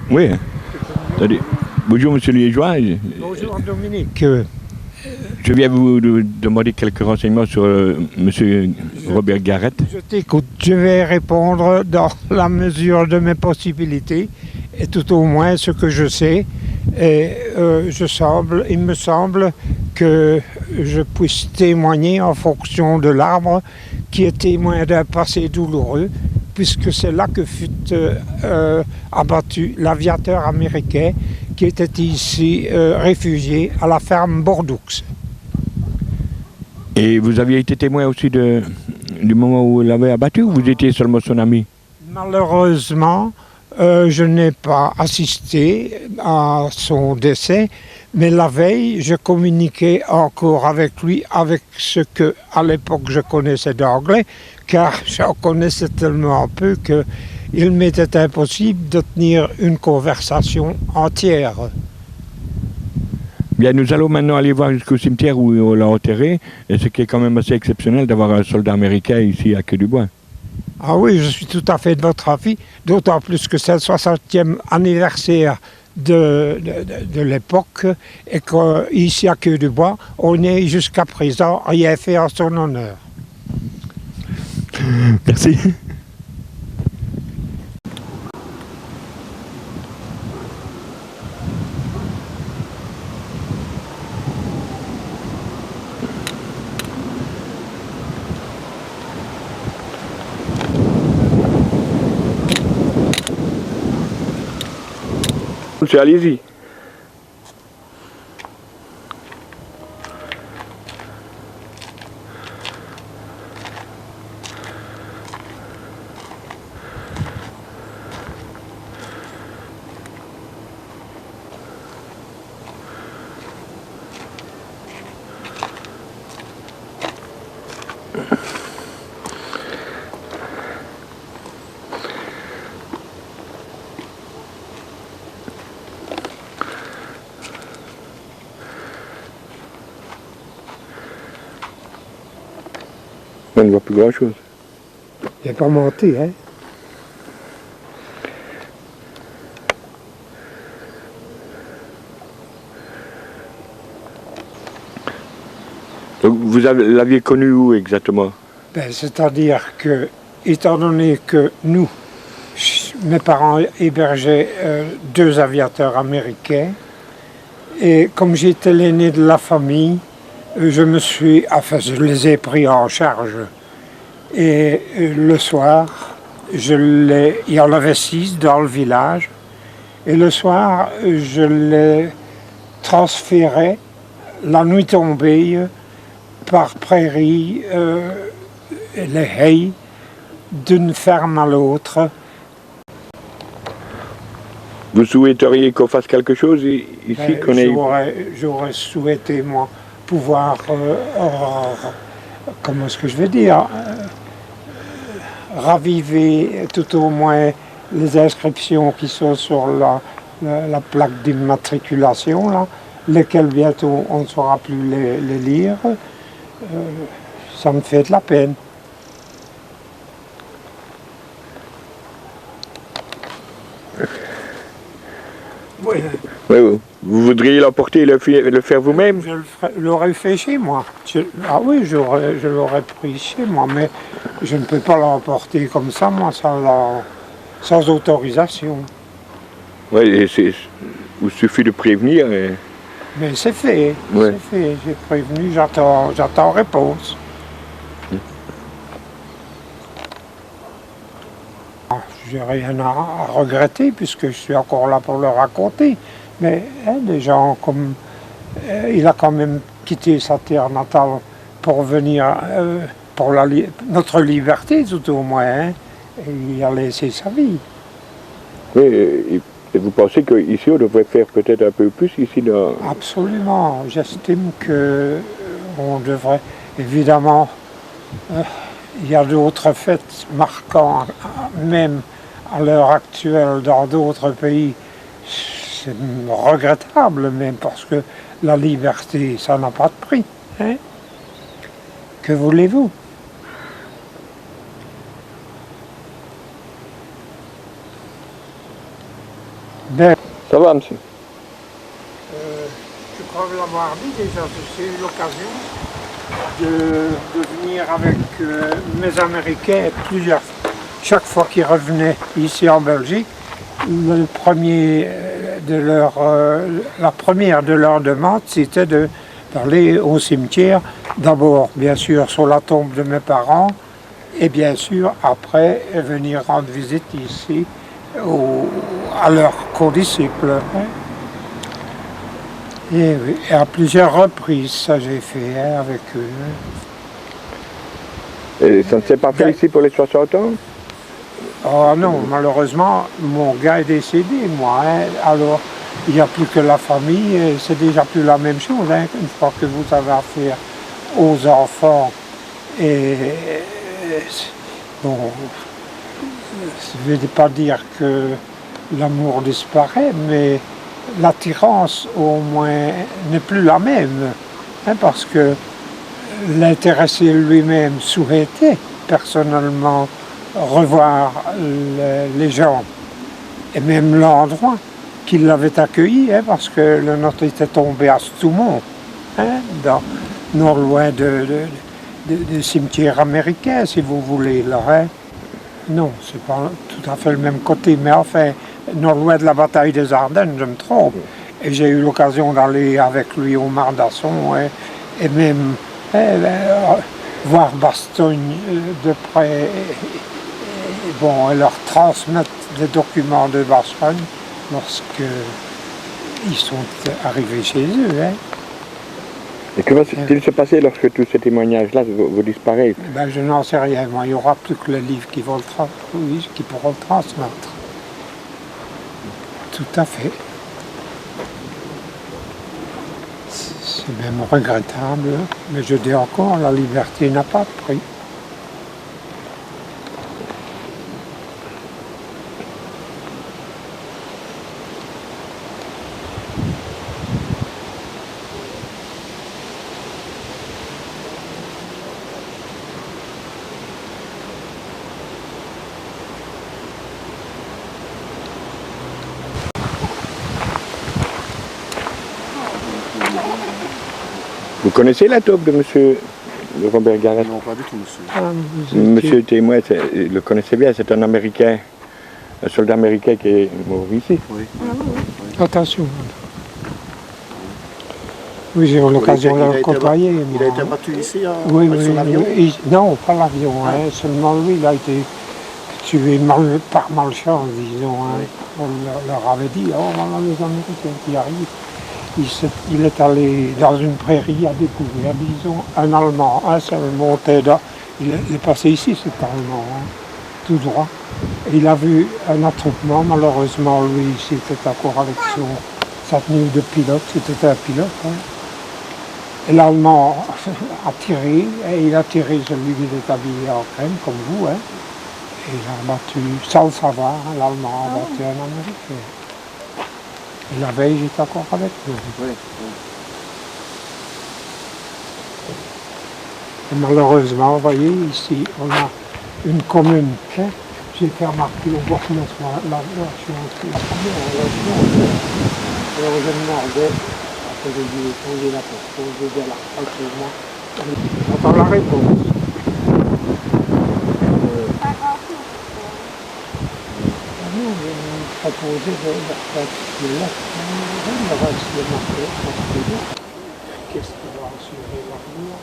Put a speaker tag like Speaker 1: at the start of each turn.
Speaker 1: Oui. Attendez. Bonjour, monsieur Liégeois.
Speaker 2: Bonjour, Dominique.
Speaker 1: Je viens vous demander quelques renseignements sur monsieur Robert Garrett.
Speaker 2: Je t'écoute. Je vais répondre dans la mesure de mes possibilités et tout au moins ce que je sais. Et il me semble que je puisse témoigner en fonction de l'arbre qui est témoin d'un passé douloureux, puisque c'est là que fut abattu l'aviateur américain qui était ici réfugié à la ferme Bordoux.
Speaker 1: Et vous aviez été témoin aussi du moment où il l'avait abattu, ou vous étiez seulement son ami?
Speaker 2: Malheureusement, je n'ai pas assisté à son décès, mais la veille, je communiquais encore avec lui, avec ce que, à l'époque, je connaissais d'anglais, car j'en connaissais tellement peu qu'il m'était impossible de tenir une conversation entière.
Speaker 1: Bien, nous allons maintenant aller voir jusqu'au cimetière où on l'a enterré, et ce qui est quand même assez exceptionnel d'avoir un soldat américain ici à Queue-du-Bois.
Speaker 2: Ah oui, je suis tout à fait de votre avis, d'autant plus que c'est le 60e anniversaire de l'époque et qu'ici à Queue-du-Bois, on n'est jusqu'à présent rien fait en son honneur.
Speaker 1: Merci. Allez-y. On ne voit plus grand-chose.
Speaker 2: Il n'est pas monté, hein?
Speaker 1: Donc vous l'aviez connu où exactement?
Speaker 2: C'est-à-dire que, étant donné que nous, mes parents hébergeaient 2 aviateurs américains, et comme j'étais l'aîné de la famille, je les ai pris en charge. Et le soir, il y en avait 6 dans le village, et le soir, je les transférais la nuit tombée par prairie, les haies, d'une ferme à l'autre.
Speaker 1: Vous souhaiteriez qu'on fasse quelque chose ici?
Speaker 2: J'aurais souhaité, moi, pouvoir, comment est-ce que je vais dire, raviver tout au moins les inscriptions qui sont sur la plaque d'immatriculation, là, lesquelles bientôt on ne saura plus les lire. Ça me fait de la peine. Oui.
Speaker 1: Oui. Vous voudriez l'emporter et le faire vous-même?
Speaker 2: Je l'aurais fait chez moi. Ah oui, je l'aurais pris chez moi, mais je ne peux pas l'emporter comme ça, moi, sans autorisation.
Speaker 1: Oui, il suffit de prévenir.
Speaker 2: Mais c'est fait,
Speaker 1: ouais.
Speaker 2: C'est fait. J'ai prévenu, j'attends réponse. J'ai rien à regretter puisque je suis encore là pour le raconter. Mais des gens comme... il a quand même quitté sa terre natale pour venir pour notre liberté tout au moins. Hein, et il a laissé sa vie.
Speaker 1: Oui, et vous pensez qu'ici on devrait faire peut-être un peu plus ici dans...
Speaker 2: Absolument. J'estime qu'on devrait... Évidemment, il y a d'autres faits marquants, même à l'heure actuelle dans d'autres pays. C'est regrettable même parce que la liberté, ça n'a pas de prix. Hein? Que voulez-vous? Ben,
Speaker 1: Ça va, monsieur?
Speaker 2: je crois l'avoir dit déjà, j'ai eu l'occasion de venir avec mes Américains chaque fois qu'ils revenaient ici en Belgique. La première de leur demande, c'était d'aller au cimetière, d'abord bien sûr sur la tombe de mes parents, et bien sûr après venir rendre visite ici à leurs condisciples. Et, oui, et à plusieurs reprises, ça j'ai fait avec eux.
Speaker 1: Et ça ne s'est pas fait ici pour les 60 ans?
Speaker 2: Oh non, malheureusement, mon gars est décédé, moi. Alors, il n'y a plus que la famille, et c'est déjà plus la même chose. Une fois que vous avez affaire aux enfants, et bon, je ne vais pas dire que l'amour disparaît, mais l'attirance au moins n'est plus la même, parce que l'intéressé lui-même souhaitait personnellement revoir les gens et même l'endroit qui l'avait accueilli, parce que le nôtre était tombé à Stoumont, non loin de cimetière américain, si vous voulez, là. Non, c'est pas tout à fait le même côté, mais enfin, non loin de la bataille des Ardennes, je me trompe. Et j'ai eu l'occasion d'aller avec lui au Mardasson, et même voir Bastogne de près, bon, et leur transmettre les documents de Bastogne lorsque ils sont arrivés chez eux.
Speaker 1: Et que va-t-il se passer lorsque tous ces témoignages-là vont disparaître?
Speaker 2: Ben, je n'en sais rien, moi. Il n'y aura plus que les livres qui pourront le transmettre. Tout à fait. C'est même regrettable, mais je dis encore, la liberté n'a pas de prix.
Speaker 1: Vous connaissez la taupe de monsieur Robert Garrett?
Speaker 3: Non, pas du tout, monsieur.
Speaker 2: Ah,
Speaker 1: Monsieur Témoin, le connaissait bien, c'est un Américain, un soldat américain qui est mort ici.
Speaker 3: Oui.
Speaker 2: attention. Oui, j'ai eu l'occasion de le côtoyer.
Speaker 3: Il a été abattu ici,
Speaker 2: Oui,
Speaker 3: sur l'avion?
Speaker 2: Non, pas l'avion, seulement lui, il a été tué par malchance, disons. On leur avait dit, oh voilà les Américains qui arrivent. Il est allé dans une prairie à découvrir, disons, un Allemand, un seul montait il est passé ici, cet Allemand, tout droit. Et il a vu un attroupement, malheureusement, lui, c'était encore avec sa tenue de pilote, c'était un pilote. Et l'Allemand a tiré, et il a tiré celui qui était habillé en crème, comme vous, et il a abattu, sans le savoir, l'Allemand a abattu un Américain. Et la veille, j'étais encore avec lui.
Speaker 3: Oui.
Speaker 2: Et malheureusement, vous voyez, ici, on a une commune. J'ai fait remarquer au bourgmestre la chose. Alors je me demandais, après j'ai dû poser la question, j'ai dit à la moi, j'entends la réponse. Nous, on me proposait de faire le lac, le reste de marqué, qu'est-ce qui va assurer l'avenir?